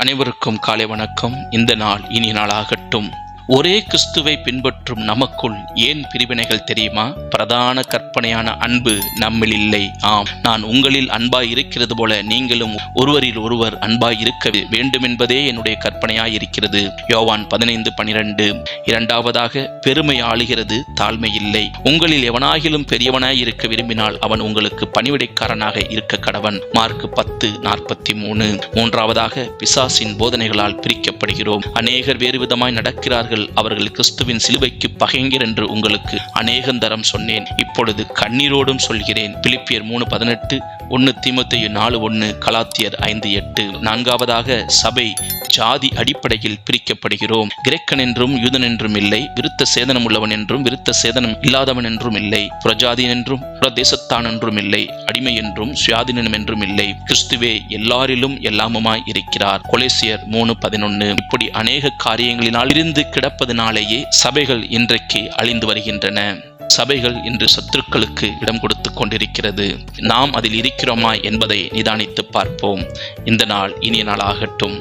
அனைவருக்கும் காலை வணக்கம். இந்த நாள் இனிய நாளாகட்டும். ஒரே கிறிஸ்துவை பின்பற்றும் நமக்குள் ஏன் பிரிவினைகள் தெரியுமா? பிரதான கற்பனையான அன்பு நம்மில் இல்லை. ஆம், நான் உங்களில் அன்பாய் இருக்கிறது போல நீங்களும் ஒருவரில் ஒருவர் அன்பாய் இருக்க வேண்டும் என்பதே என்னுடைய கற்பனையாய் இருக்கிறது. யோவான் 15:12. இரண்டாவதாக, பெருமை ஆளுகிறது, தாழ்மை இல்லை. உங்களில் எவனாகிலும் பெரியவனாய் இருக்க விரும்பினால் அவன் உங்களுக்கு பணிவிடைக்காரனாக இருக்க கடவன். மார்க் 10:43. மூன்றாவதாக, பிசாசின் போதனைகளால் பிரிக்கப்படுகிறோம். அநேகர் வேறு விதமாய் நடக்கிறார்கள். அவர்கள் கிறிஸ்துவின் சிலுவைக்கு பகைஞர் என்று உங்களுக்கு அநேகந்தரம் சொன்னேன். இப்பொழுது கண்ணீரோடும் சொல்கிறேன். பிலிப்பியர் 3:18, 1 தீமோத்தேயு 4:1, கலாத்தியர் 5:8. நான்காவதாக, சபை ஜாதி அடிப்படையில் பிரிக்கப்படுகிறோம். கிரேக்கன் என்றும் யூதன் என்றும் இல்லை, விருத்த சேதனம் உள்ளவன் என்றும் விருத்த சேதனம் இல்லாதவன் என்றும் இல்லை, புறஜாதியன் என்றும் புறதேசத்தான் என்றும் இல்லை, அடிமை என்றும் சுயாதீனம் என்றும் இல்லை. கிறிஸ்துவே எல்லாரிலும் எல்லாமுமாய் இருக்கிறார். கொலோசியர் 3:11. இப்படி அநேக காரியங்களினால் இருந்து கிடப்பதனாலேயே சபைகள் இன்றைக்கு அழிந்து வருகின்றன. சபைகள் இன்று சத்துருக்களுக்கு இடம் கொடுத்து கொண்டிருக்கிறது. நாம் அதில் இருக்கிறோமா என்பதை நிதானித்து பார்ப்போம். இந்த நாள் இனிய நாளாகட்டும்.